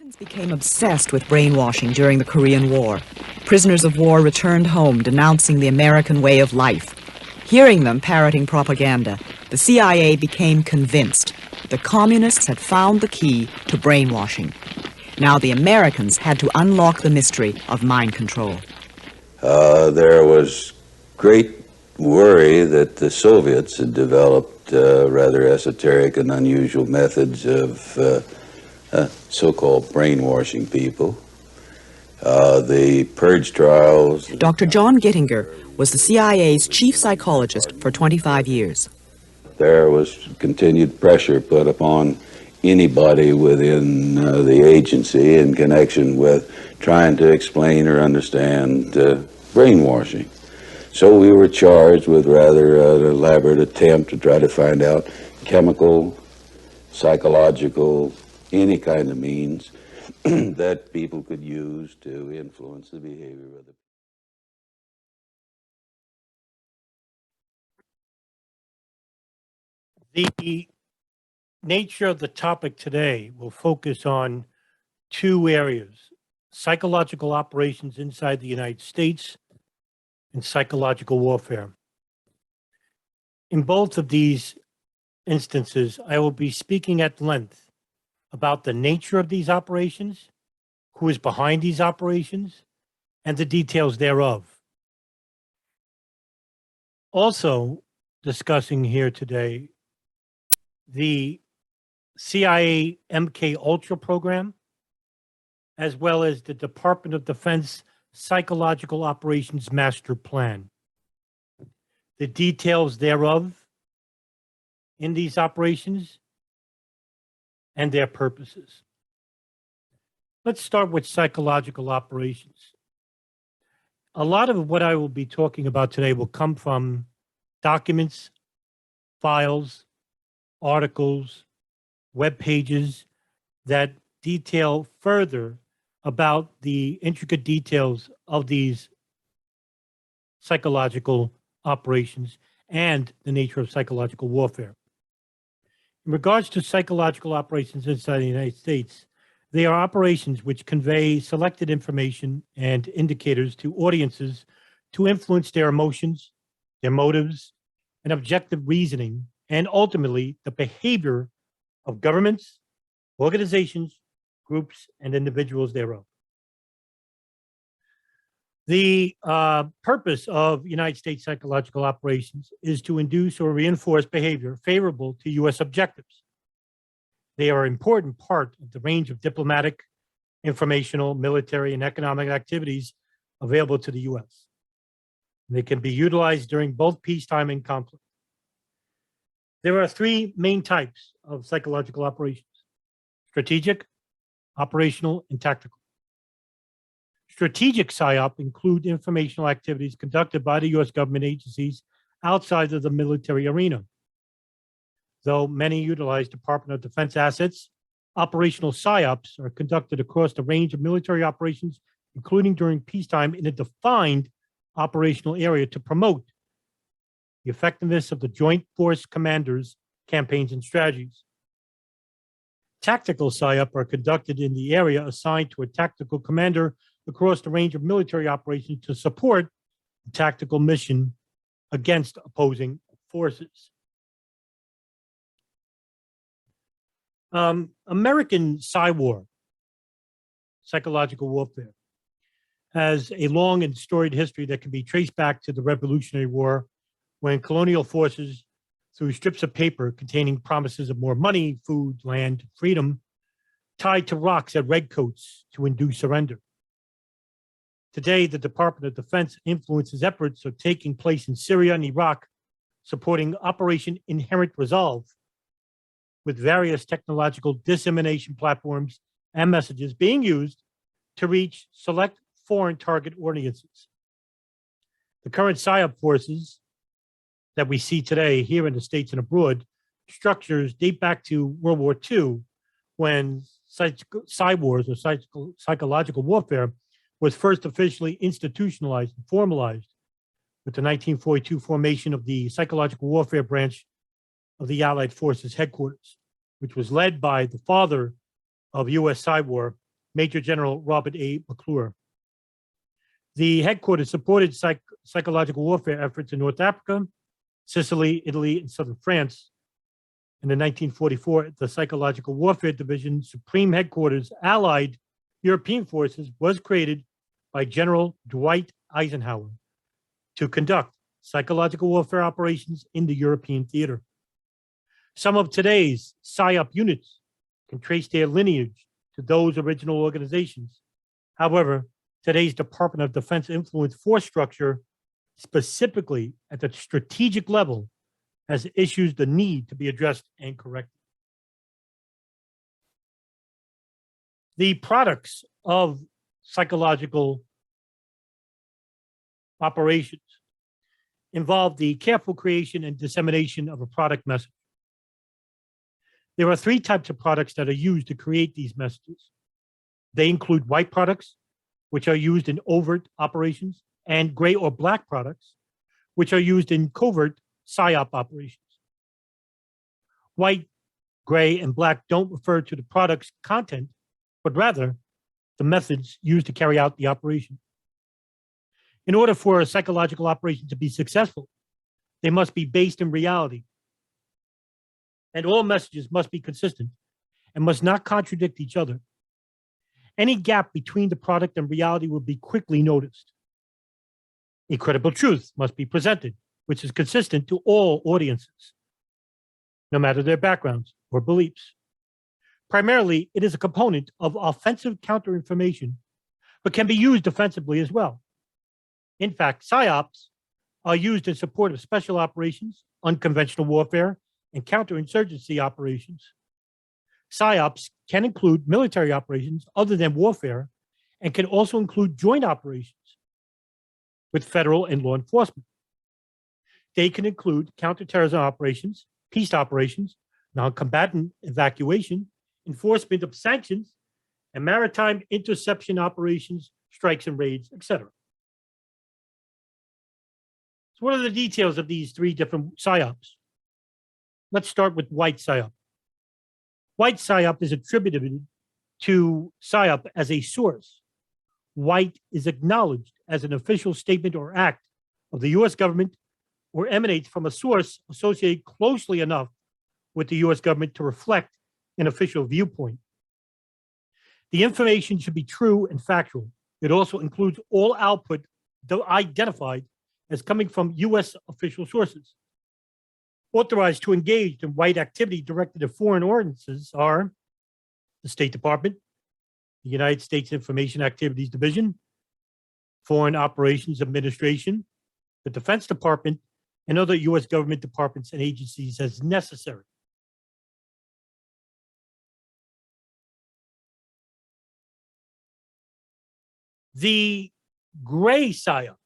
Americans became obsessed with brainwashing during the Korean War. Prisoners of war returned home denouncing the American way of life. Hearing them parroting propaganda, the CIA became convinced the communists had found the key to brainwashing. Now the Americans had to unlock the mystery of mind control. There was great worry that the Soviets had developed rather esoteric and unusual methods of so-called brainwashing people. The purge trials. Dr. John Gittinger was the CIA's chief psychologist for 25 years. There was continued pressure put upon anybody within the agency in connection with trying to explain or understand brainwashing. So we were charged with rather an elaborate attempt to try to find out chemical, psychological, any kind of means that people could use to influence the behavior of the The nature of the topic today will focus on two areas: psychological operations inside the United States and psychological warfare. In both of these instances, I will be speaking at length about the nature of these operations, who is behind these operations, and the details thereof. Also discussing here today the CIA MK Ultra program, as well as the Department of Defense Psychological Operations Master Plan. The details thereof in these operations and their purposes. Let's start with psychological operations. A lot of what I will be talking about today will come from documents, files, articles, web pages that detail further about the intricate details of these psychological operations and the nature of psychological warfare. In regards to psychological operations inside the United States, they are operations which convey selected information and indicators to audiences to influence their emotions, their motives, and objective reasoning, and ultimately the behavior of governments, organizations, groups, and individuals thereof. The purpose of United States psychological operations is to induce or reinforce behavior favorable to U.S. objectives. They are an important part of the range of diplomatic, informational, military, and economic activities available to the U.S. They can be utilized during both peacetime and conflict. There are three main types of psychological operations: strategic, operational, and tactical. Strategic PSYOP include informational activities conducted by the U.S. government agencies outside of the military arena. Though many utilize Department of Defense assets, operational PSYOPs are conducted across the range of military operations, including during peacetime, in a defined operational area to promote the effectiveness of the Joint Force Commanders' campaigns and strategies. Tactical PSYOP are conducted in the area assigned to a tactical commander across the range of military operations to support the tactical mission against opposing forces. American PSYWAR, psychological warfare, has a long and storied history that can be traced back to the Revolutionary War, when colonial forces, through strips of paper containing promises of more money, food, land, freedom, tied to rocks at redcoats to induce surrender. Today, the Department of Defense influences efforts are taking place in Syria and Iraq, supporting Operation Inherent Resolve, with various technological dissemination platforms and messages being used to reach select foreign target audiences. The current PSYOP forces that we see today here in the States and abroad, structures date back to World War II, when PSYWARs, or psychological warfare, was first officially institutionalized and formalized with the 1942 formation of the Psychological Warfare Branch of the Allied Forces Headquarters, which was led by the father of U.S. PSYWAR, Major General Robert A. McClure. The headquarters supported psychological warfare efforts in North Africa, Sicily, Italy, and southern France. In 1944, the Psychological Warfare Division Supreme Headquarters Allied European Forces was created by General Dwight Eisenhower to conduct psychological warfare operations in the European theater. Some of today's PSYOP units can trace their lineage to those original organizations. However, today's Department of Defense influence force structure, specifically at the strategic level, has issues the need to be addressed and corrected. The products of psychological operations involve the careful creation and dissemination of a product message. There are three types of products that are used to create these messages. They include white products, which are used in overt operations, and gray or black products, which are used in covert PSYOP operations. White, gray, and black don't refer to the product's content, but rather the methods used to carry out the operation. In order for a psychological operation to be successful, they must be based in reality. And all messages must be consistent and must not contradict each other. Any gap between the product and reality will be quickly noticed. A credible truth must be presented, which is consistent to all audiences, no matter their backgrounds or beliefs. Primarily, it is a component of offensive counterinformation, but can be used defensively as well. In fact, PSYOPs are used in support of special operations, unconventional warfare, and counterinsurgency operations. PSYOPs can include military operations other than warfare and can also include joint operations with federal and law enforcement. They can include counterterrorism operations, peace operations, non-combatant evacuation, enforcement of sanctions, and maritime interception operations, strikes and raids, etc. So what are the details of these three different PSYOPs? Let's start with white PSYOP. White PSYOP is attributed to PSYOP as a source. White is acknowledged as an official statement or act of the U.S. government or emanates from a source associated closely enough with the U.S. government to reflect an official viewpoint. The information should be true and factual. It also includes all output identified as coming from U.S. official sources. Authorized to engage in white activity directed at foreign audiences are the State Department, the United States Information Activities Division, Foreign Operations Administration, the Defense Department, and other U.S. government departments and agencies as necessary. The gray PSYOP,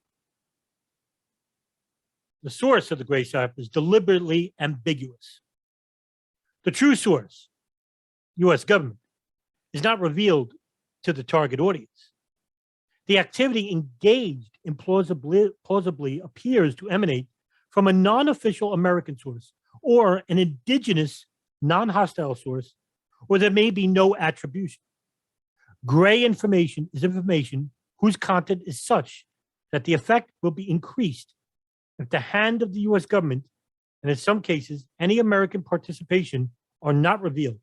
the source of the gray PSYOP is deliberately ambiguous. The true source, U.S. government, is not revealed to the target audience. The activity engaged in plausibly appears to emanate from a non-official American source or an indigenous non-hostile source, or there may be no attribution. Gray information is information whose content is such that the effect will be increased if the hand of the U.S. government, and in some cases, any American participation, are not revealed.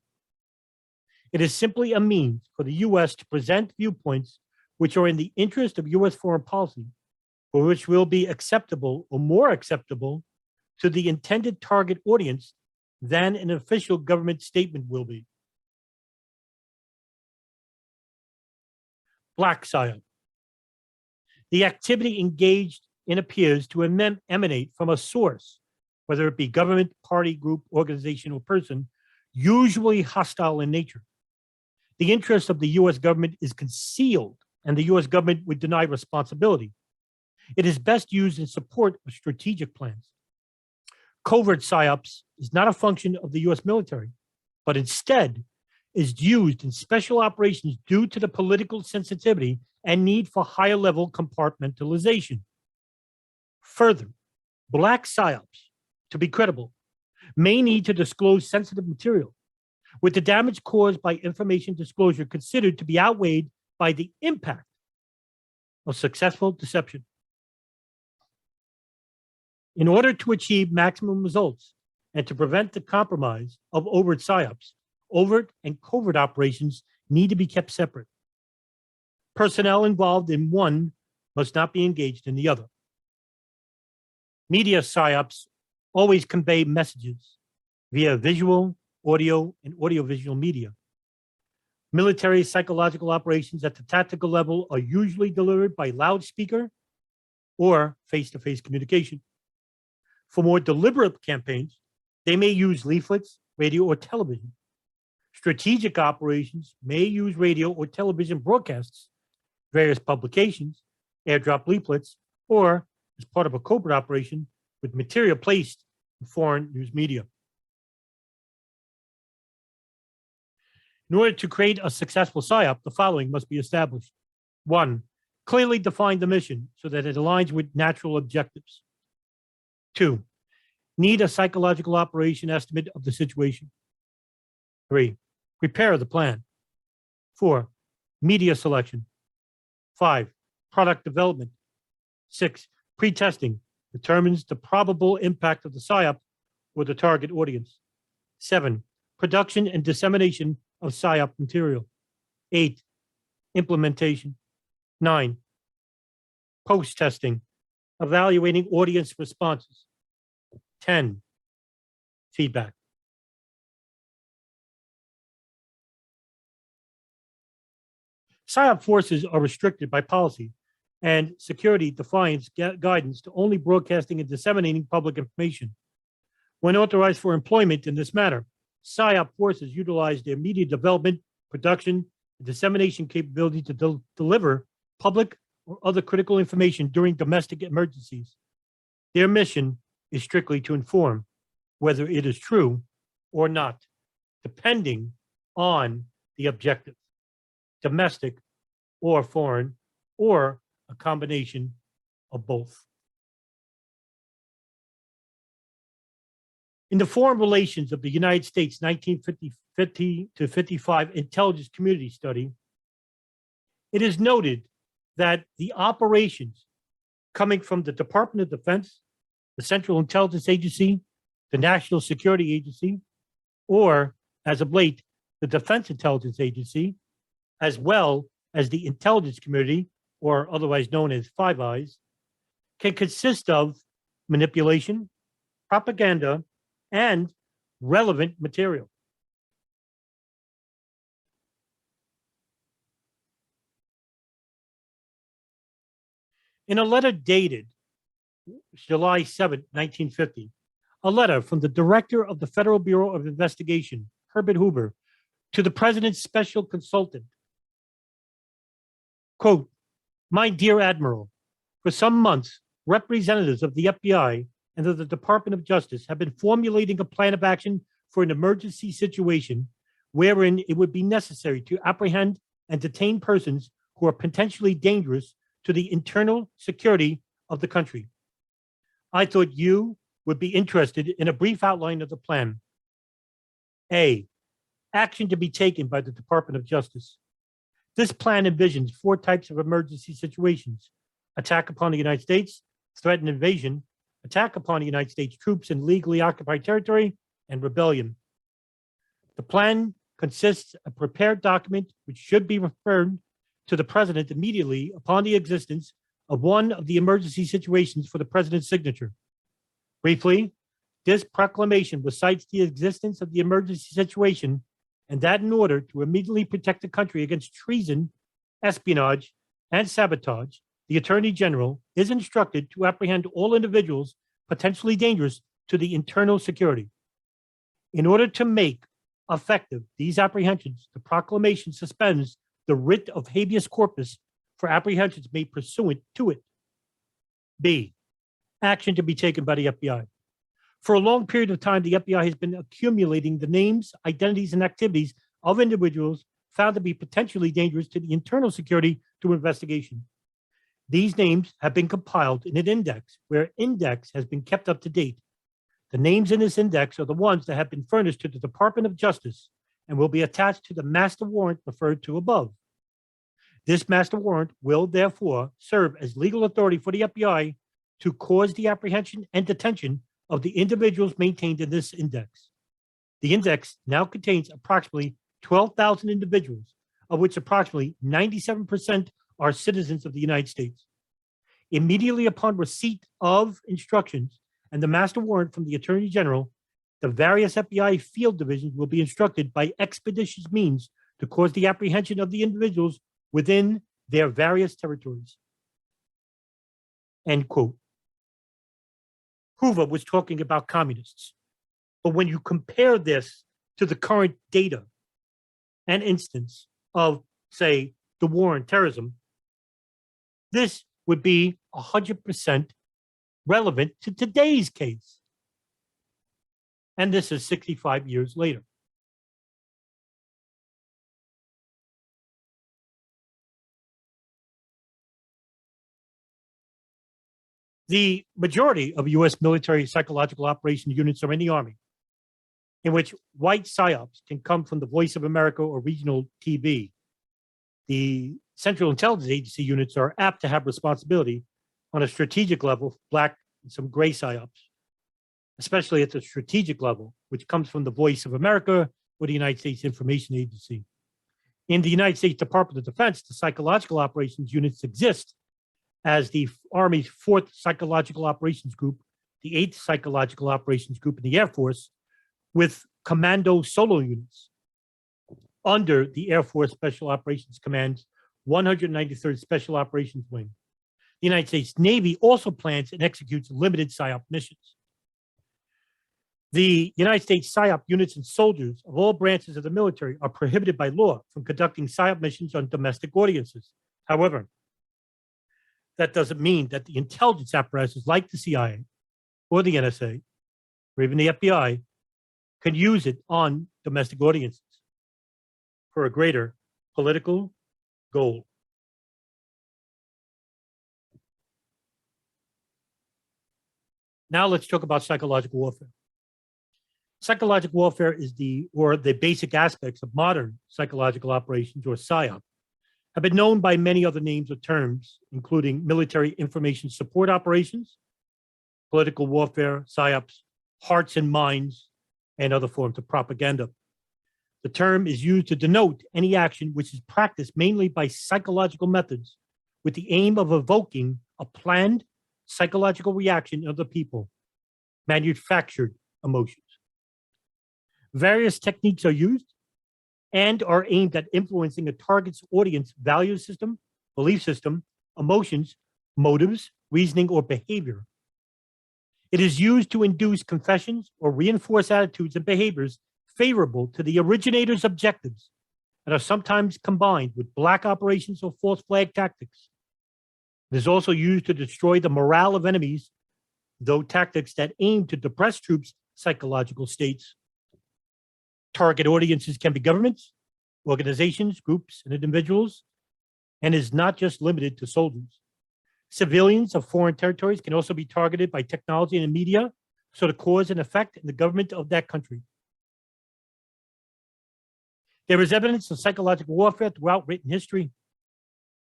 It is simply a means for the U.S. to present viewpoints which are in the interest of U.S. foreign policy, or which will be acceptable or more acceptable to the intended target audience than an official government statement will be. Black PSYOP. The activity engaged in appears to emanate from a source, whether it be government, party, group, organization, or person, usually hostile in nature. The interest of the U.S. government is concealed, and the U.S. government would deny responsibility. It is best used in support of strategic plans. Covert PSYOPs is not a function of the U.S. military, but instead is used in special operations due to the political sensitivity and need for higher level compartmentalization. Further, black PSYOPs, to be credible, may need to disclose sensitive material, with the damage caused by information disclosure considered to be outweighed by the impact of successful deception. In order to achieve maximum results and to prevent the compromise of overt PSYOPs, overt and covert operations need to be kept separate. Personnel involved in one must not be engaged in the other. Media PSYOPs always convey messages via visual, audio, and audiovisual media. Military psychological operations at the tactical level are usually delivered by loudspeaker or face-to-face communication. For more deliberate campaigns, they may use leaflets, radio, or television. Strategic operations may use radio or television broadcasts, various publications, airdrop leaflets, or as part of a covert operation with material placed in foreign news media. In order to create a successful PSYOP, the following must be established. 1. Clearly define the mission so that it aligns with natural objectives. 2. Need a psychological operation estimate of the situation. 3. Prepare the plan. 4. Media selection. 5. Product development. 6. Pre-testing determines the probable impact of the PSYOP or the target audience. 7. Production and dissemination of PSYOP material. 8. Implementation. 9. Post-testing, evaluating audience responses. 10. Feedback. PSYOP forces are restricted by policy, and security defines guidance to only broadcasting and disseminating public information. When authorized for employment in this manner, PSYOP forces utilize their media development, production, and dissemination capability to deliver public or other critical information during domestic emergencies. Their mission is strictly to inform whether it is true or not, depending on the objective, domestic or foreign, or a combination of both. In the Foreign Relations of the United States 1950 to 55 Intelligence Community Study, it is noted that the operations coming from the Department of Defense, the Central Intelligence Agency, the National Security Agency, or as of late, the Defense Intelligence Agency, as well as the intelligence community, or otherwise known as Five Eyes, can consist of manipulation, propaganda, and relevant material. In a letter dated July 7, 1950, a letter from the director of the Federal Bureau of Investigation, Herbert Hoover, to the president's special consultant. Quote, "My dear Admiral, for some months, representatives of the FBI and of the Department of Justice have been formulating a plan of action for an emergency situation wherein it would be necessary to apprehend and detain persons who are potentially dangerous to the internal security of the country. I thought you would be interested in a brief outline of the plan. A, action to be taken by the Department of Justice. This plan envisions 4 types of emergency situations: attack upon the United States, threatened invasion, attack upon the United States troops in legally occupied territory, and rebellion. The plan consists of a prepared document which should be referred to the president immediately upon the existence of one of the emergency situations for the president's signature. Briefly, this proclamation recites the existence of the emergency situation and that in order to immediately protect the country against treason, espionage, and sabotage, the Attorney General is instructed to apprehend all individuals potentially dangerous to the internal security. In order to make effective these apprehensions, the proclamation suspends the writ of habeas corpus for apprehensions made pursuant to it. B, action to be taken by the FBI. For a long period of time, the FBI has been accumulating the names, identities, and activities of individuals found to be potentially dangerous to the internal security through investigation. These names have been compiled in an index where index has been kept up to date. The names in this index are the ones that have been furnished to the Department of Justice and will be attached to the master warrant referred to above. This master warrant will therefore serve as legal authority for the FBI to cause the apprehension and detention of the individuals maintained in this index. The index now contains approximately 12,000 individuals, of which approximately 97% are citizens of the United States. Immediately upon receipt of instructions and the master warrant from the Attorney General, the various FBI field divisions will be instructed by expeditious means to cause the apprehension of the individuals within their various territories. End quote. Hoover was talking about communists. But when you compare this to the current data and instance of, say, the war on terrorism, this would be 100% relevant to today's case. And this is 65 years later. The majority of U.S. military psychological operation units are in the Army, in which white PSYOPs can come from the Voice of America or regional TV. The Central Intelligence Agency units are apt to have responsibility on a strategic level for black and some gray PSYOPs, especially at the strategic level, which comes from the Voice of America or the United States Information Agency. In the United States Department of Defense, the psychological operations units exist as the Army's 4th Psychological Operations Group, the 8th Psychological Operations Group in the Air Force, with commando solo units under the Air Force Special Operations Command's 193rd Special Operations Wing. The United States Navy also plans and executes limited PSYOP missions. The United States PSYOP units and soldiers of all branches of the military are prohibited by law from conducting PSYOP missions on domestic audiences. However, that doesn't mean that the intelligence apparatuses like the CIA or the NSA or even the FBI can use it on domestic audiences for a greater political goal. Now let's talk about psychological warfare. Psychological warfare is the basic aspects of modern psychological operations, or PSYOP, have been known by many other names or terms, including military information support operations, political warfare, PSYOPs, hearts and minds, and other forms of propaganda. The term is used to denote any action which is practiced mainly by psychological methods with the aim of evoking a planned psychological reaction of the people, manufactured emotions. Various techniques are used and are aimed at influencing a target's audience value system, belief system, emotions, motives, reasoning, or behavior. It is used to induce confessions or reinforce attitudes and behaviors favorable to the originator's objectives and are sometimes combined with black operations or false flag tactics. It is also used to destroy the morale of enemies, though tactics that aim to depress troops' psychological states. Target audiences can be governments, organizations, groups, and individuals, and is not just limited to soldiers. Civilians of foreign territories can also be targeted by technology and the media, so to cause an effect in the government of that country. There is evidence of psychological warfare throughout written history.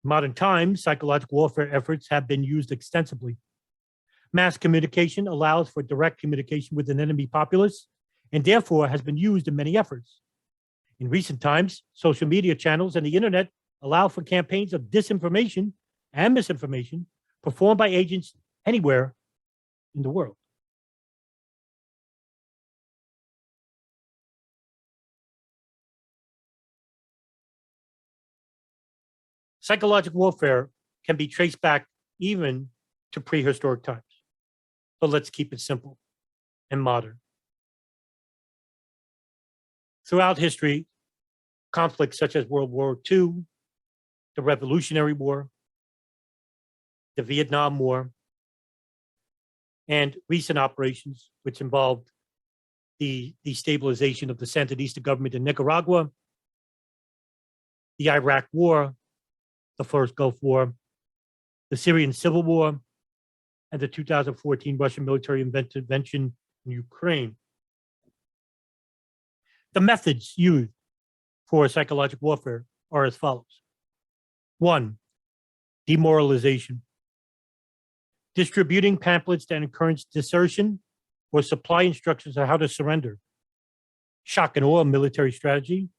In modern times, psychological warfare efforts have been used extensively. Mass communication allows for direct communication with an enemy populace and therefore has been used in many efforts. In recent times, social media channels and the internet allow for campaigns of disinformation and misinformation performed by agents anywhere in the world. Psychological warfare can be traced back even to prehistoric times, but let's keep it simple and modern. Throughout history, conflicts such as World War II, the Revolutionary War, the Vietnam War, and recent operations which involved the destabilization of the Sandinista government in Nicaragua, the Iraq War, the first Gulf War, the Syrian Civil War, and the 2014 Russian military intervention in Ukraine. The methods used for psychological warfare are as follows. 1, demoralization. Distributing pamphlets that encourage desertion or supply instructions on how to surrender. Shock and awe military strategy.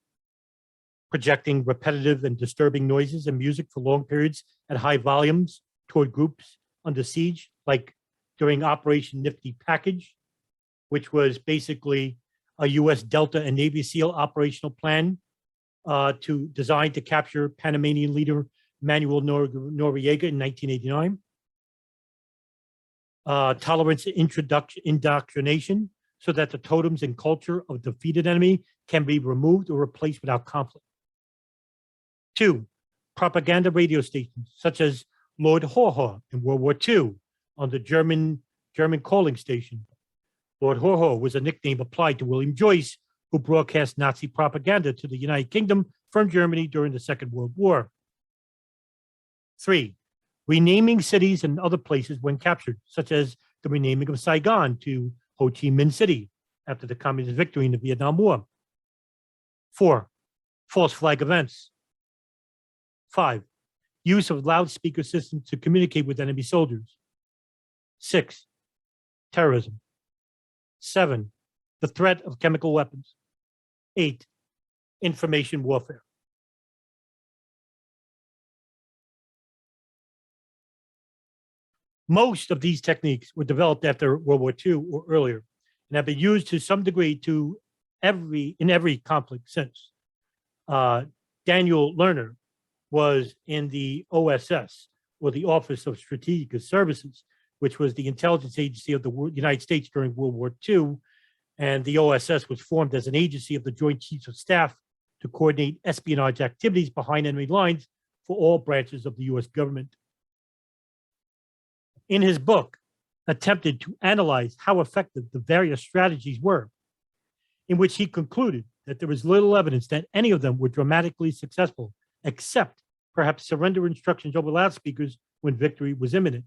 Projecting repetitive and disturbing noises and music for long periods at high volumes toward groups under siege, like during Operation Nifty Package, which was basically a U.S. Delta and Navy SEAL operational plan designed to capture Panamanian leader Manuel Noriega in 1989. Tolerance indoctrination, so that the totems and culture of a defeated enemy can be removed or replaced without conflict. 2, propaganda radio stations, such as Lord Haw Haw in World War II on the German calling station. Lord Haw Haw was a nickname applied to William Joyce, who broadcast Nazi propaganda to the United Kingdom from Germany during the Second World War. 3, renaming cities and other places when captured, such as the renaming of Saigon to Ho Chi Minh City after the communist victory in the Vietnam War. 4, false flag events. 5, use of loudspeaker systems to communicate with enemy soldiers. 6, terrorism. 7, the threat of chemical weapons. 8, information warfare. Most of these techniques were developed after World War II or earlier and have been used to some degree in every conflict since. Daniel Lerner was in the OSS, or the Office of Strategic Services, which was the intelligence agency of the United States during World War II. And the OSS was formed as an agency of the Joint Chiefs of Staff to coordinate espionage activities behind enemy lines for all branches of the US government. In his book, attempted to analyze how effective the various strategies were, in which he concluded that there was little evidence that any of them were dramatically successful, except perhaps surrender instructions over loudspeakers when victory was imminent.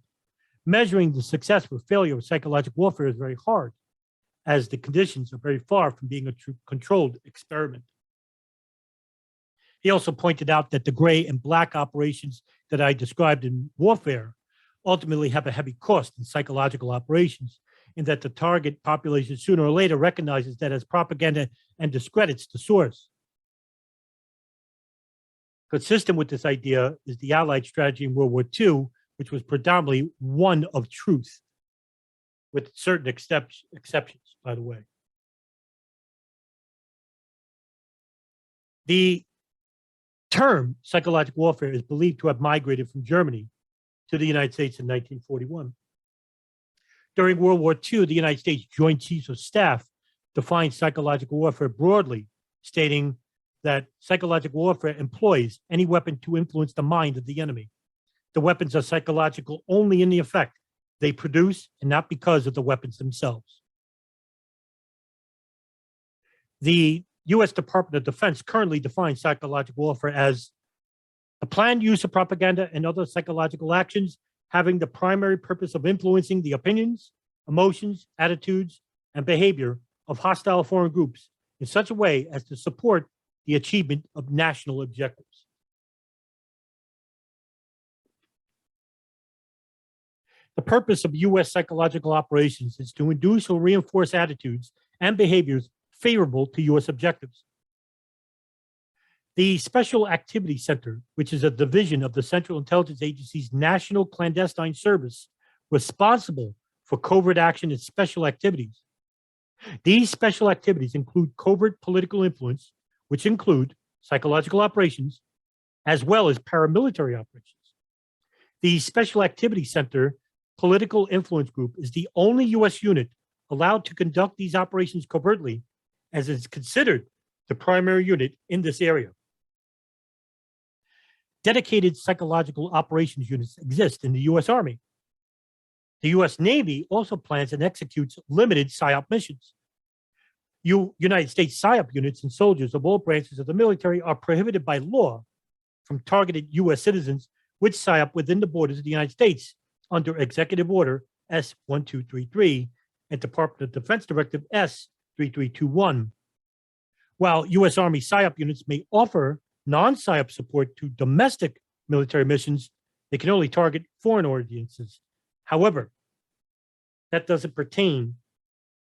Measuring the success or failure of psychological warfare is very hard, as the conditions are very far from being a true controlled experiment. He also pointed out that the gray and black operations that I described in warfare ultimately have a heavy cost in psychological operations, in that the target population sooner or later recognizes that as propaganda and discredits the source. Consistent with this idea is the Allied strategy in World War II, which was predominantly one of truth, with certain exceptions, by the way. The term psychological warfare is believed to have migrated from Germany to the United States in 1941. During World War II, the United States Joint Chiefs of Staff defined psychological warfare broadly, stating that psychological warfare employs any weapon to influence the mind of the enemy. The weapons are psychological only in the effect they produce and not because of the weapons themselves. The U.S. Department of Defense currently defines psychological warfare as the planned use of propaganda and other psychological actions having the primary purpose of influencing the opinions, emotions, attitudes, and behavior of hostile foreign groups in such a way as to support the achievement of national objectives. The purpose of U.S. psychological operations is to induce or reinforce attitudes and behaviors favorable to U.S. objectives. The Special Activities Center, which is a division of the Central Intelligence Agency's National Clandestine Service, responsible for covert action and special activities. These special activities include covert political influence, which include psychological operations, as well as paramilitary operations. The Special Activities Center Political Influence Group is the only U.S. unit allowed to conduct these operations covertly, as it is considered the primary unit in this area. Dedicated psychological operations units exist in the U.S. Army. The U.S. Navy also plans and executes limited PSYOP missions. United States PSYOP units and soldiers of all branches of the military are prohibited by law from targeted U.S. citizens with PSYOP within the borders of the United States under Executive Order S-1233 and Department of Defense Directive S-3321. While U.S. Army PSYOP units may offer non-PSYOP support to domestic military missions, they can only target foreign audiences. However, that doesn't pertain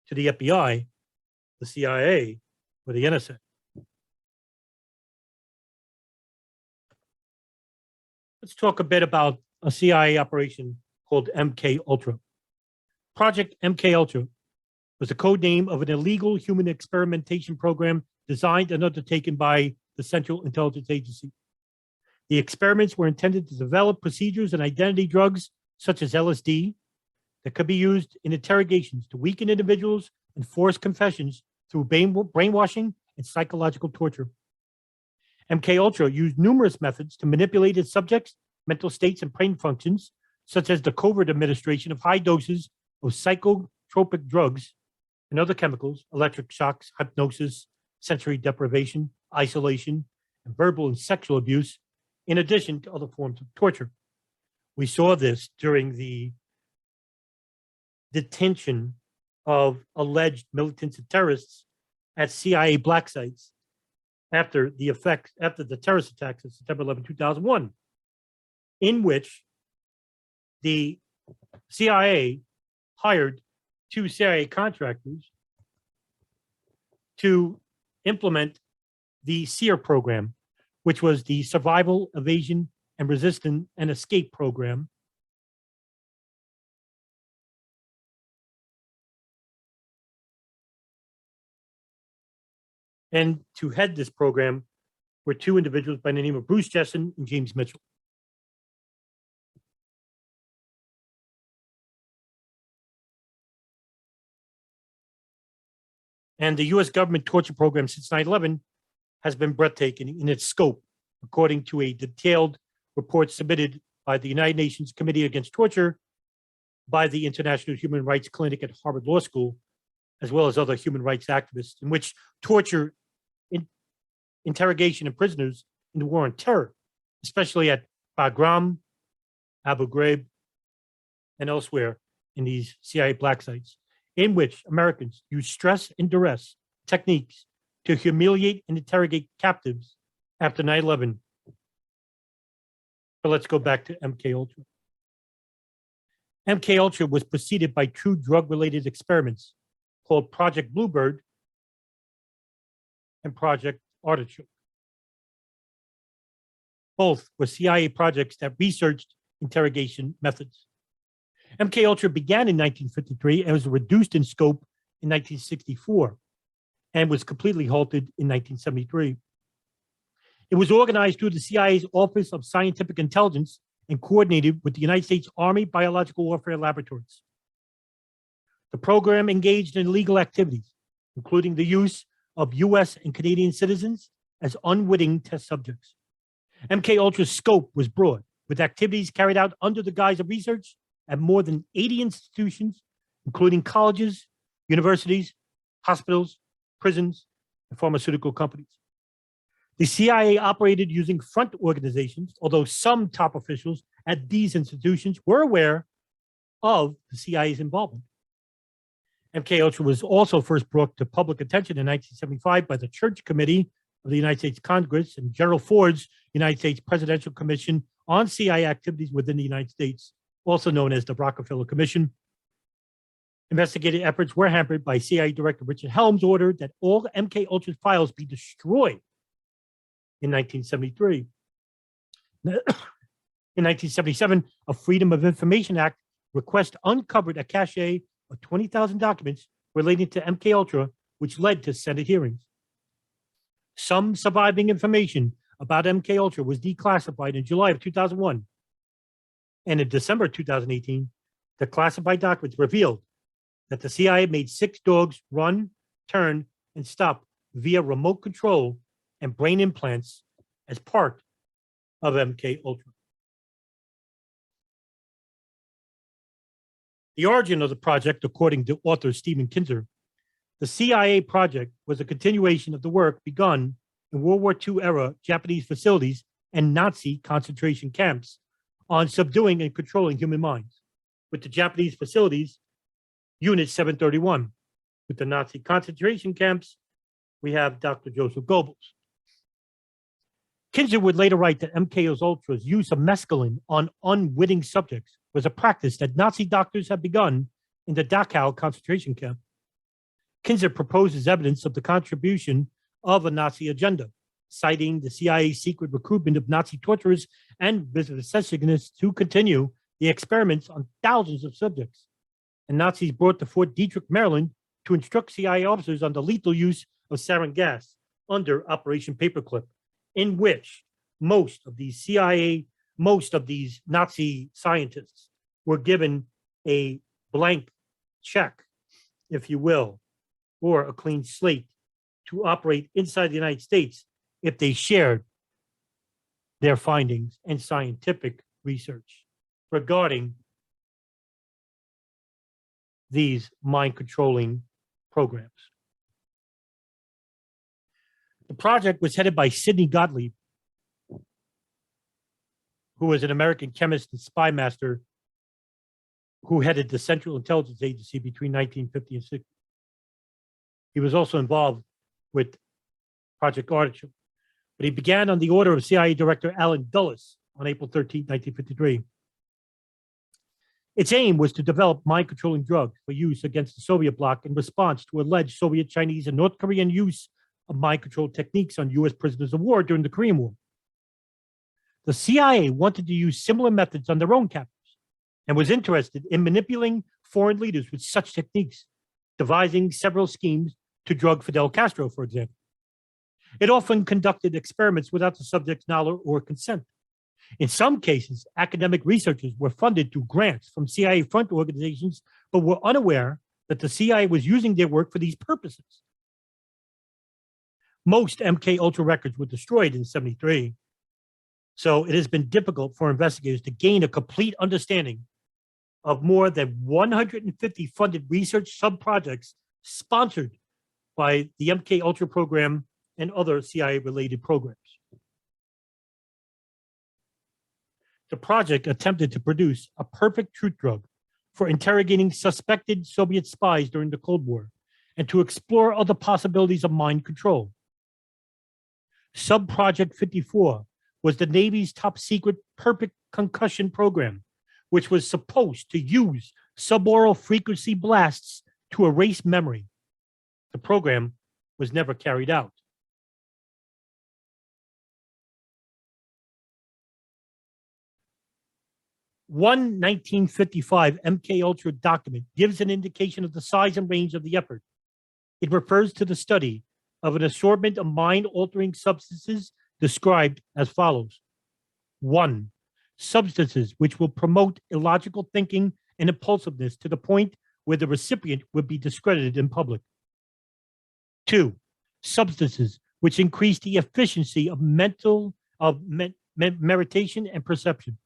to the FBI, the CIA, or the NSA. Let's talk a bit about a CIA operation called MK Ultra. Project MK Ultra was the code name of an illegal human experimentation program designed and undertaken by the Central Intelligence Agency. The experiments were intended to develop procedures and identity drugs such as LSD that could be used in interrogations to weaken individuals and force confessions through brainwashing and psychological torture. MK Ultra used numerous methods to manipulate its subjects' mental states and brain functions, such as the covert administration of high doses of psychotropic drugs and other chemicals, electric shocks, hypnosis, sensory deprivation, isolation, and verbal and sexual abuse, in addition to other forms of torture. We saw this during the detention of alleged militants and terrorists at CIA black sites after the terrorist attacks of September 11, 2001, in which the CIA hired 2 CIA contractors to implement the SEER program, which was the Survival, Evasion, and Resistance and Escape program. And to head this program were 2 individuals by the name of Bruce Jessen and James Mitchell. And the US government torture program since 9/11 has been breathtaking in its scope, according to a detailed report submitted by the United Nations Committee Against Torture, by the International Human Rights Clinic at Harvard Law School, as well as other human rights activists, in which torture, interrogation of prisoners in the war on terror, especially at Bagram, Abu Ghraib, and elsewhere in these CIA black sites, in which Americans use stress and duress techniques to humiliate and interrogate captives after 9/11. But let's go back to MK Ultra. MK Ultra was preceded by 2 drug-related experiments called Project Bluebird and Project Artichoke. Both were CIA projects that researched interrogation methods. MK Ultra began in 1953 and was reduced in scope in 1964 and was completely halted in 1973. It was organized through the CIA's Office of Scientific Intelligence and coordinated with the United States Army Biological Warfare Laboratories. The program engaged in illegal activities, including the use of US and Canadian citizens as unwitting test subjects. MK Ultra's scope was broad, with activities carried out under the guise of research at more than 80 institutions, including colleges, universities, hospitals, prisons, and pharmaceutical companies. The CIA operated using front organizations, although some top officials at these institutions were aware of the CIA's involvement. MK Ultra was also first brought to public attention in 1975 by the Church Committee of the United States Congress and Gerald Ford's United States Presidential Commission on CIA Activities within the United States, also known as the Rockefeller Commission. Investigative efforts were hampered by CIA Director Richard Helms' order that all MK Ultra files be destroyed in 1973. In 1977, a Freedom of Information Act request uncovered a cache of 20,000 documents relating to MK Ultra, which led to Senate hearings. Some surviving information about MK Ultra was declassified in July of 2001. And in December 2018, the classified documents revealed that the CIA made 6 dogs run, turn, and stop via remote control and brain implants as part of MK Ultra. The origin of the project, according to author Stephen Kinzer, the CIA project was a continuation of the work begun in World War II era Japanese facilities and Nazi concentration camps on subduing and controlling human minds, with the Japanese facilities, Unit 731, with the Nazi concentration camps, we have Dr. Joseph Goebbels. Kinzer would later write that MK Ultra's use of mescaline on unwitting subjects was a practice that Nazi doctors had begun in the Dachau concentration camp. Kinzer proposes evidence of the contribution of a Nazi agenda, citing the CIA's secret recruitment of Nazi torturers and vivisectionists to continue the experiments on thousands of subjects. And Nazis brought to Fort Detrick, Maryland, to instruct CIA officers on the lethal use of sarin gas under Operation Paperclip, in which most of these Nazi scientists were given a blank check, if you will, or a clean slate to operate inside the United States if they shared their findings and scientific research regarding these mind controlling programs. The project was headed by Sidney Gottlieb, who was an American chemist and spy master who headed the Central Intelligence Agency between 1950 and 60. He was also involved with Project Artichoke, but he began on the order of CIA Director Allen Dulles on April 13, 1953. Its aim was to develop mind-controlling drugs for use against the Soviet bloc in response to alleged Soviet, Chinese, and North Korean use of mind control techniques on U.S. prisoners of war during the Korean War. The CIA wanted to use similar methods on their own captors and was interested in manipulating foreign leaders with such techniques, devising several schemes to drug Fidel Castro, for example. It often conducted experiments without the subject's knowledge or consent. In some cases, academic researchers were funded through grants from CIA front organizations, but were unaware that the CIA was using their work for these purposes. Most MK Ultra records were destroyed in '73, so it has been difficult for investigators to gain a complete understanding of more than 150 funded research sub-projects sponsored by the MK Ultra program and other CIA-related programs. The project attempted to produce a perfect truth drug for interrogating suspected Soviet spies during the Cold War and to explore other possibilities of mind control. Sub-Project 54 was the Navy's top secret perfect concussion program, which was supposed to use suboral frequency blasts to erase memory. The program was never carried out. One 1955 MK Ultra document gives an indication of the size and range of the effort. It refers to the study of an assortment of mind-altering substances described as follows. 1. Substances which will promote illogical thinking and impulsiveness to the point where the recipient would be discredited in public. 2. Substances which increase the efficiency of meditation and perception.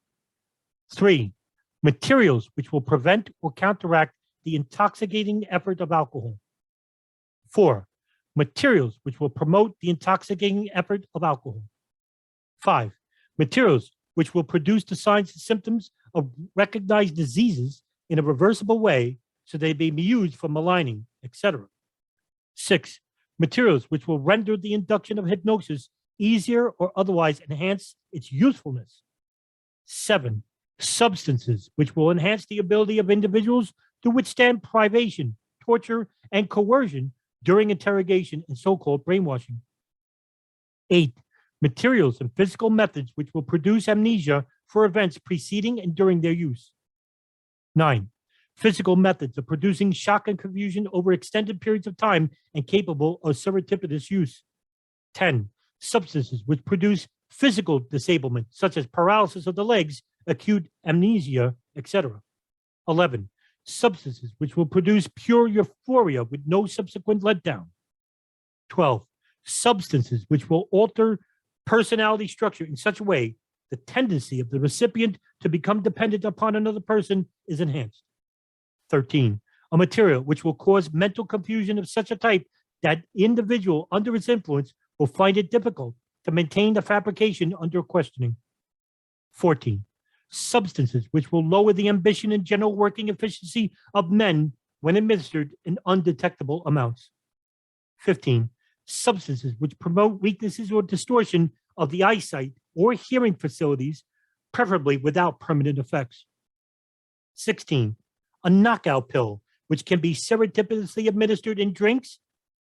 3. Materials which will prevent or counteract the intoxicating effect of alcohol. 4. Materials which will promote the intoxicating effect of alcohol. 5. Materials which will produce the signs and symptoms of recognized diseases in a reversible way so they may be used for maligning, etc. 6. Materials which will render the induction of hypnosis easier or otherwise enhance its usefulness. 7. Substances which will enhance the ability of individuals to withstand privation, torture, and coercion during interrogation and so-called brainwashing. 8. Materials and physical methods which will produce amnesia for events preceding and during their use. 9. Physical methods of producing shock and confusion over extended periods of time and capable of surreptitious use. 10. Substances which produce physical disablement, such as paralysis of the legs, acute amnesia, etc. 11. Substances which will produce pure euphoria with no subsequent letdown. 12. Substances which will alter personality structure in such a way the tendency of the recipient to become dependent upon another person is enhanced. 13. A material which will cause mental confusion of such a type that individual under its influence will find it difficult to maintain the fabrication under questioning. 14. Substances which will lower the ambition and general working efficiency of men when administered in undetectable amounts. 15. substances which promote weaknesses or distortion of the eyesight or hearing facilities, preferably without permanent effects. 16, a knockout pill, which can be surreptitiously administered in drinks,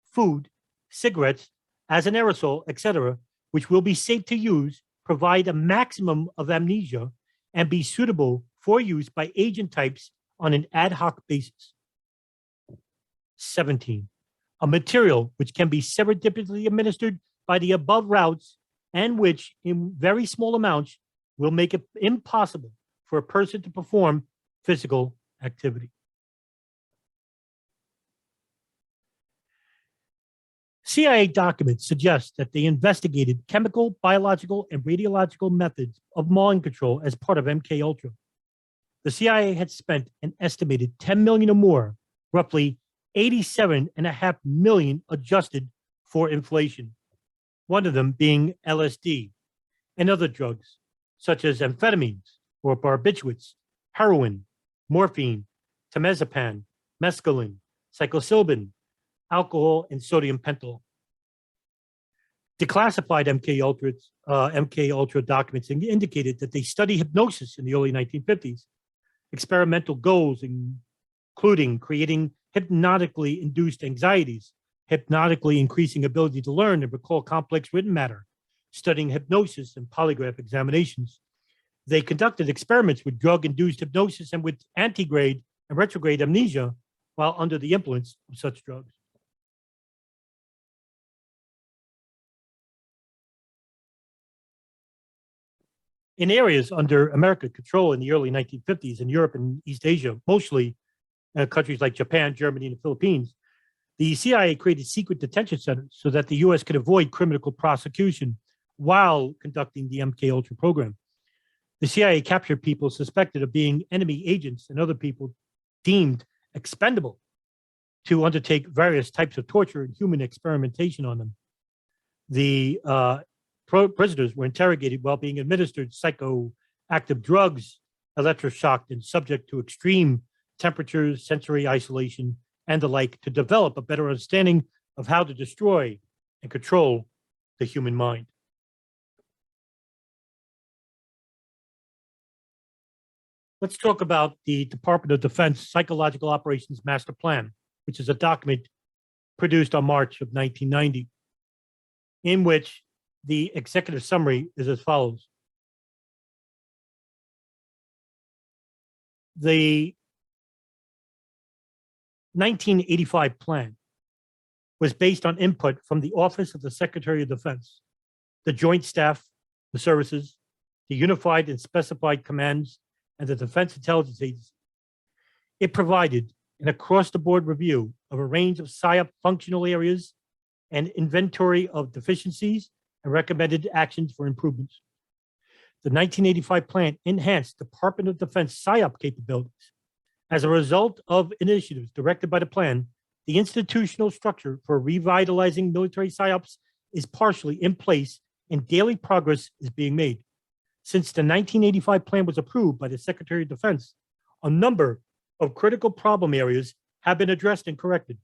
food, cigarettes, as an aerosol, etc., which will be safe to use, provide a maximum of amnesia, and be suitable for use by agent types on an ad hoc basis. 17, a material which can be surreptitiously administered by the above routes and which, in very small amounts, will make it impossible for a person to perform physical activity. CIA documents suggest that they investigated chemical, biological, and radiological methods of mind control as part of MKUltra. The CIA had spent an estimated $10 million or more, roughly $87.5 million adjusted for inflation, one of them being LSD, and other drugs such as amphetamines or barbiturates, heroin, morphine, temazepam, mescaline, psilocybin, alcohol, and sodium pentyl. Declassified MKUltra documents indicated that they studied hypnosis in the early 1950s. Experimental goals including creating hypnotically induced anxieties, hypnotically increasing ability to learn and recall complex written matter, studying hypnosis and polygraph examinations. They conducted experiments with drug-induced hypnosis and with antegrade and retrograde amnesia while under the influence of such drugs. In areas under American control in the early 1950s in Europe and East Asia, mostly countries like Japan, Germany, and the Philippines, the CIA created secret detention centers so that the U.S. could avoid criminal prosecution while conducting the MKUltra program. The CIA captured people suspected of being enemy agents and other people deemed expendable to undertake various types of torture and human experimentation on them. The prisoners were interrogated while being administered psychoactive drugs, electroshocked, and subject to extreme temperatures, sensory isolation, and the like to develop a better understanding of how to destroy and control the human mind. Let's talk about the Department of Defense Psychological Operations Master Plan, which is a document produced on March of 1990, in which the executive summary is as follows. The 1985 plan was based on input from the Office of the Secretary of Defense, the Joint Staff, the services, the Unified and Specified Commands, and the Defense Intelligence Agency. It provided an across-the-board review of a range of PSYOP functional areas and inventory of deficiencies and recommended actions for improvements. The 1985 plan enhanced Department of Defense PSYOP capabilities. As a result of initiatives directed by the plan, the institutional structure for revitalizing military PSYOPs is partially in place and daily progress is being made. Since the 1985 plan was approved by the Secretary of Defense, a number of critical problem areas have been addressed and corrected.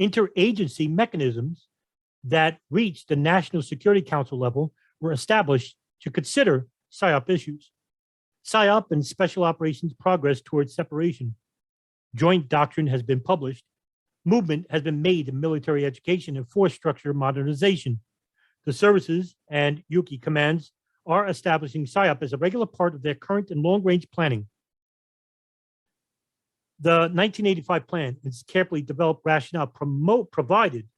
Interagency mechanisms that reached the National Security Council level were established to consider PSYOP issues. PSYOP and special operations progress towards separation. Joint doctrine has been published. Movement has been made in military education and force structure modernization. The services and Yuki commands are establishing PSYOP as a regular part of their current and long-range planning. The 1985 plan is carefully developed rationale provided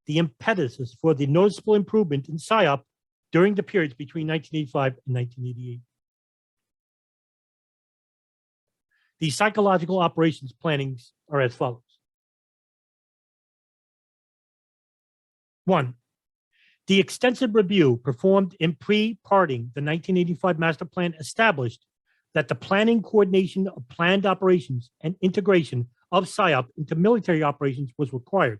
the impetus for the noticeable improvement in PSYOP during the periods between 1985 and 1988. The psychological operations plannings are as follows. 1. The extensive review performed in pre-parting the 1985 master plan established that the planning, coordination of planned operations and integration of PSYOP into military operations was required.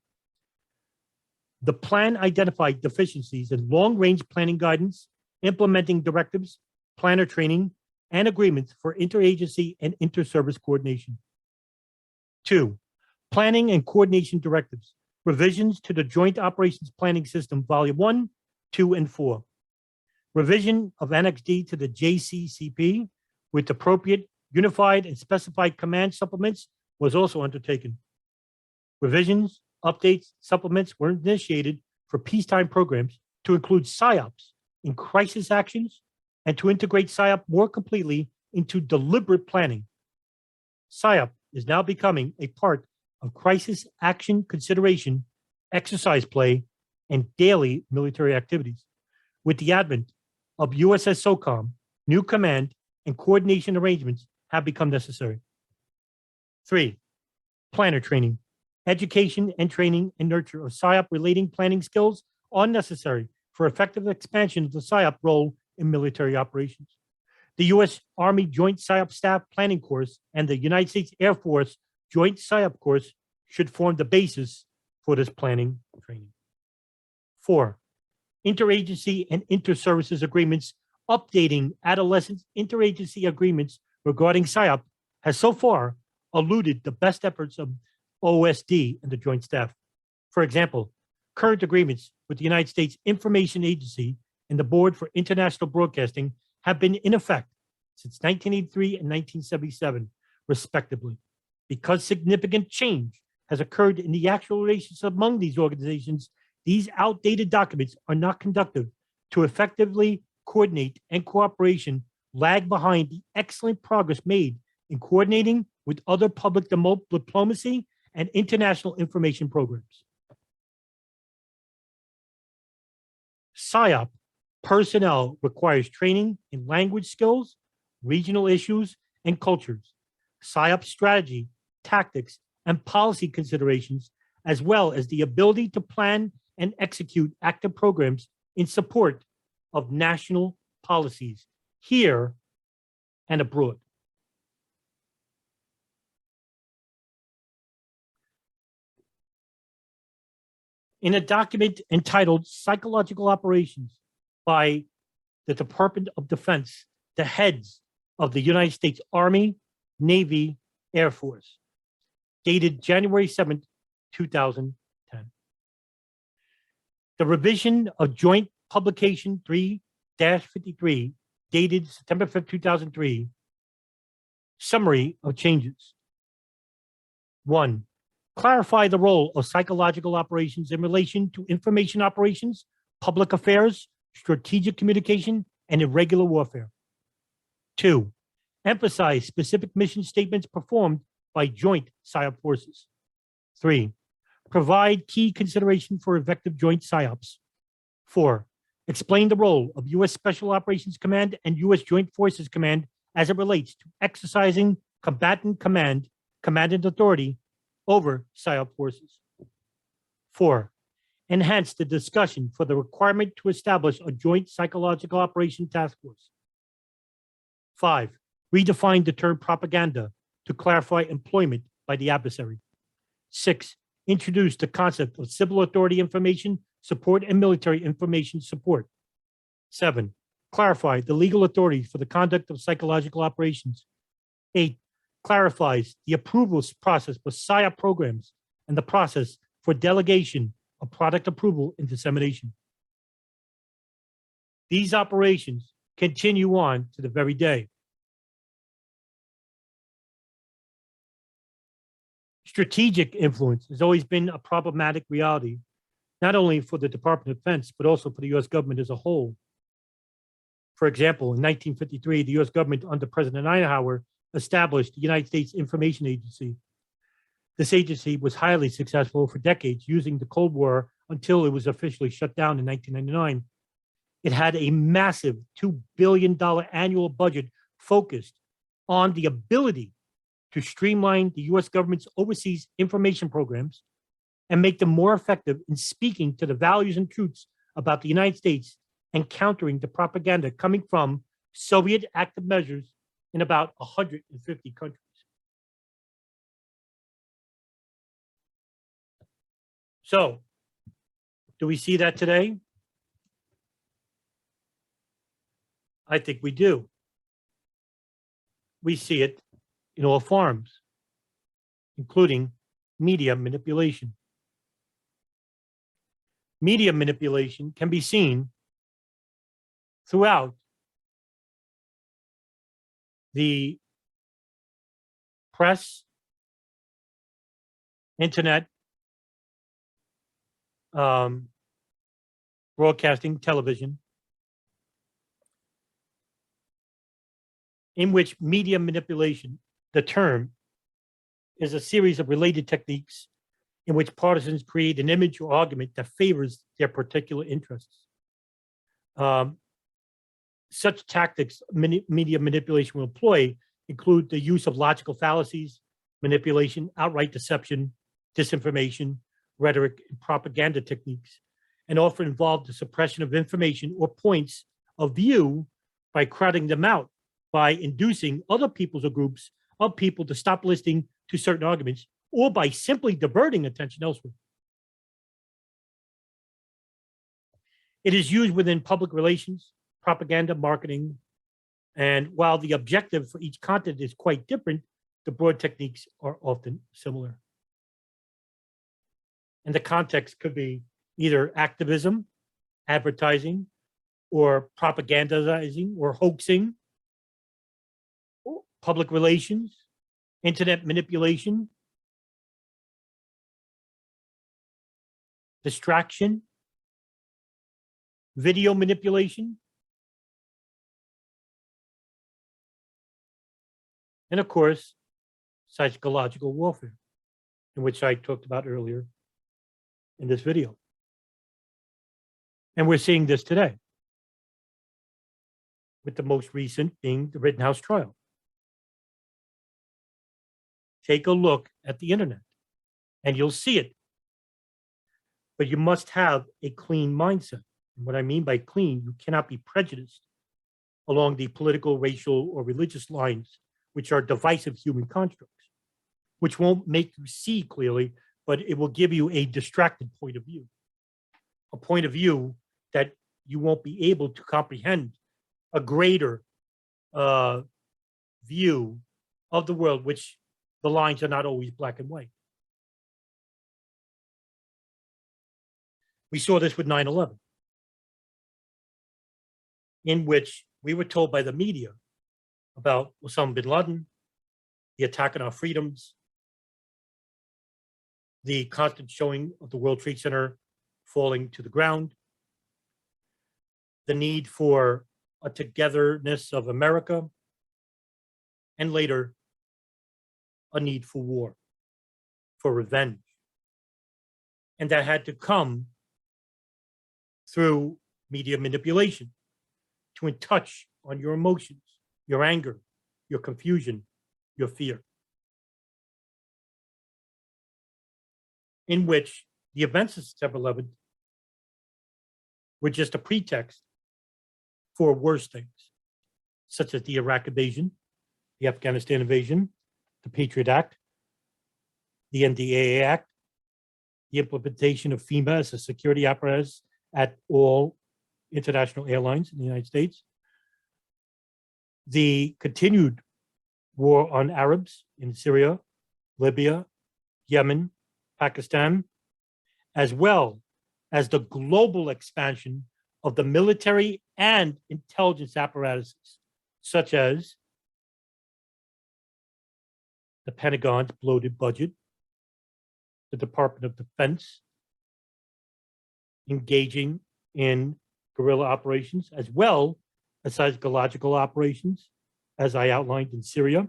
The plan identified deficiencies in long-range planning guidance, implementing directives, planner training, and agreements for interagency and inter-service coordination. 2. Planning and coordination directives Revisions to the Joint Operations Planning System, Volume 1, 2, and 4. Revision of Annex D to the JCCP with appropriate unified and specified command supplements was also undertaken. Revisions, updates, supplements were initiated for peacetime programs to include PSYOPs in crisis actions and to integrate PSYOP more completely into deliberate planning. PSYOP is now becoming a part of crisis action consideration, exercise play, and daily military activities. With the advent of USS SOCOM, new command and coordination arrangements have become necessary. 3, planner training. Education and training and nurture of PSYOP relating planning skills are necessary for effective expansion of the PSYOP role in military operations. The U.S. Army Joint PSYOP Staff Planning Course and the United States Air Force Joint PSYOP Course should form the basis for this planning training. 4, interagency and inter-services agreements. Updating adolescent interagency agreements regarding PSYOP has so far eluded the best efforts of OSD and the Joint Staff. For example, current agreements with the United States Information Agency and the Board for International Broadcasting have been in effect since 1983 and 1977, respectively. Because significant change has occurred in the actual relations among these organizations, these outdated documents are not conducive to effectively coordinate, and cooperation lag behind the excellent progress made in coordinating with other public diplomacy and international information programs. PSYOP personnel requires training in language skills, regional issues, and cultures, PSYOP strategy, tactics, and policy considerations, as well as the ability to plan and execute active programs in support of national policies here and abroad. In a document entitled Psychological Operations by the Department of Defense, the heads of the United States Army, Navy, Air Force, dated January 7th, 2010. The revision of Joint Publication 3-53, dated September 5th, 2003. Summary of changes. 1, clarify the role of psychological operations in relation to information operations, public affairs, strategic communication, and irregular warfare. 2, emphasize specific mission statements performed by joint PSYOP forces. 3, provide key consideration for effective joint PSYOPs. 4, explain the role of U.S. Special Operations Command and U.S. Joint Forces Command as it relates to exercising combatant command and authority over PSYOP forces. 4, enhance the discussion for the requirement to establish a joint psychological operation task force. 5, redefine the term propaganda to clarify employment by the adversary. 6, introduce the concept of civil authority information support and military information support. 7, clarify the legal authorities for the conduct of psychological operations. 8, clarifies the approvals process for PSYOP programs and the process for delegation of product approval and dissemination. These operations continue on to the very day. Strategic influence has always been a problematic reality, not only for the Department of Defense, but also for the U.S. government as a whole. For example, in 1953, the U.S. government under President Eisenhower established the United States Information Agency. This agency was highly successful for decades, using the Cold War until it was officially shut down in 1999. It had a massive $2 billion annual budget focused on the ability to streamline the U.S. government's overseas information programs and make them more effective in speaking to the values and truths about the United States and countering the propaganda coming from Soviet active measures in about 150 countries. So, do we see that today? I think we do. We see it in all forms, including media manipulation. media manipulation can be seen throughout the press, internet, broadcasting, television, in which media manipulation, the term, is a series of related techniques in which partisans create an image or argument that favors their particular interests. Such tactics media manipulation will employ include the use of logical fallacies, manipulation, outright deception, disinformation, rhetoric, and propaganda techniques, and often involve the suppression of information or points of view by crowding them out, by inducing other peoples or groups of people to stop listening to certain arguments, or by simply diverting attention elsewhere. It is used within public relations, propaganda, marketing, and while the objective for each content is quite different, the broad techniques are often similar. And the context could be either activism, advertising, or propagandizing, or hoaxing, or public relations, internet manipulation, distraction, video manipulation, and of course, psychological warfare, in which I talked about earlier in this video. And we're seeing this today, with the most recent being the Rittenhouse trial. Take a look at the internet and you'll see it. But you must have a clean mindset. And what I mean by clean, you cannot be prejudiced along the political, racial, or religious lines, which are divisive human constructs, which won't make you see clearly, but it will give you a distracted point of view, a point of view that you won't be able to comprehend a greater view of the world, which the lines are not always black and white. We saw this with 9/11, in which we were told by the media about Osama bin Laden, the attack on our freedoms, the constant showing of the World Trade Center falling to the ground, the need for a togetherness of America, and later, a need for war, for revenge. And that had to come through media manipulation to touch on your emotions, your anger, your confusion, your fear. In which the events of September 11th were just a pretext for worse things, such as the Iraq invasion, the Afghanistan invasion, the Patriot Act, the NDAA Act, the implementation of FEMA as a security apparatus at all international airlines in the United States, the continued war on Arabs in Syria, Libya, Yemen, Pakistan, as well as the global expansion of the military and intelligence apparatuses, such as the Pentagon's bloated budget, the Department of Defense engaging in guerrilla operations, as well as psychological operations, as I outlined in Syria.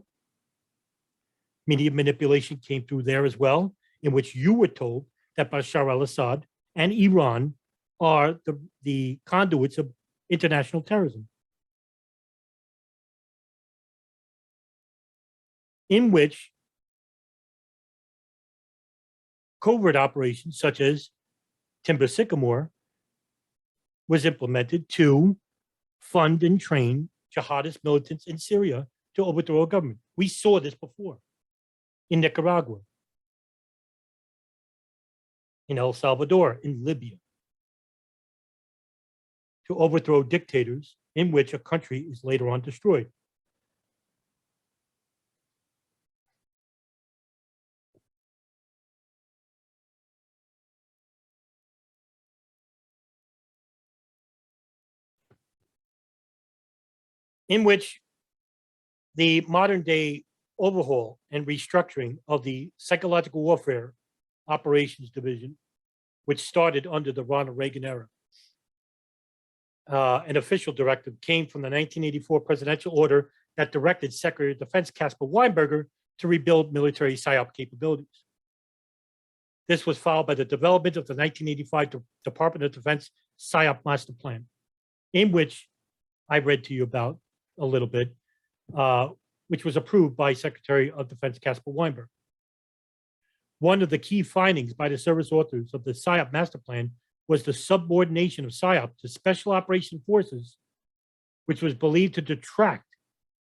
Media manipulation came through there as well, in which you were told that Bashar al-Assad and Iran are the conduits of international terrorism. In which covert operations such as Timber Sycamore was implemented to fund and train jihadist militants in Syria to overthrow a government. We saw this before in Nicaragua, in El Salvador, in Libya, to overthrow dictators in which a country is later on destroyed. in which the modern day overhaul and restructuring of the Psychological Warfare Operations Division, which started under the Ronald Reagan era. An official directive came from the 1984 presidential order that directed Secretary of Defense Caspar Weinberger to rebuild military PSYOP capabilities. This was followed by the development of the 1985 Department of Defense PSYOP Master Plan, in which I read to you about a little bit, which was approved by Secretary of Defense Caspar Weinberger. One of the key findings by the service authors of the PSYOP Master Plan was the subordination of PSYOP to Special Operation Forces, which was believed to detract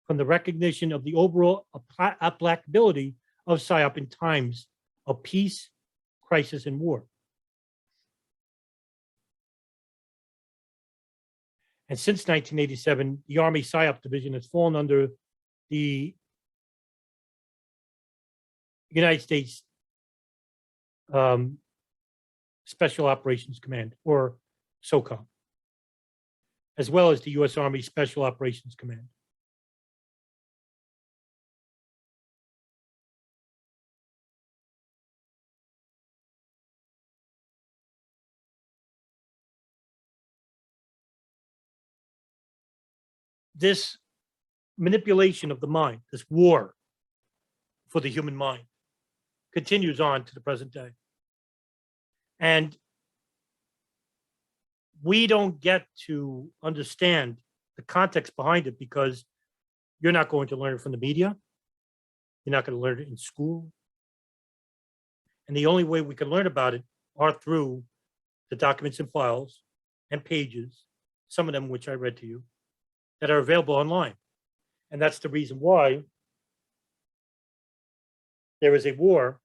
from the recognition of the overall applicability of PSYOP in times of peace, crisis, and war. And since 1987, the Army PSYOP Division has fallen under the United States Special Operations Command, or SOCOM, as well as the U.S. Army Special Operations Command. This manipulation of the mind, this war for the human mind, continues on to the present day. And we don't get to understand the context behind it because you're not going to learn it from the media. You're not going to learn it in school. And the only way we can learn about it are through the documents and files and pages, some of them which I read to you, that are available online. And that's the reason why there is a war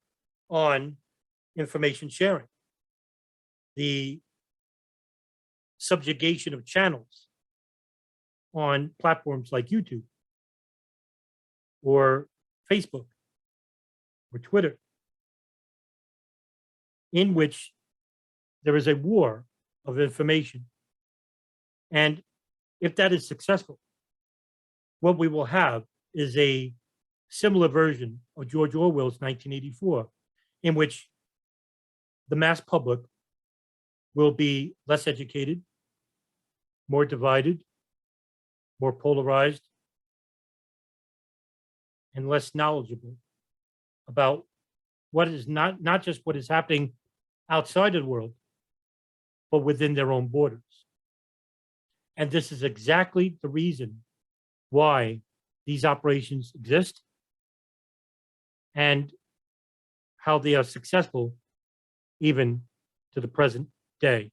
on information sharing. The subjugation of channels on platforms like YouTube or Facebook or Twitter, in which there is a war of information. And if that is successful, what we will have is a similar version of George Orwell's 1984, in which the mass public will be less educated, more divided, more polarized, and less knowledgeable about what is not just what is happening outside of the world, but within their own borders. And this is exactly the reason why these operations exist and how they are successful even to the present day.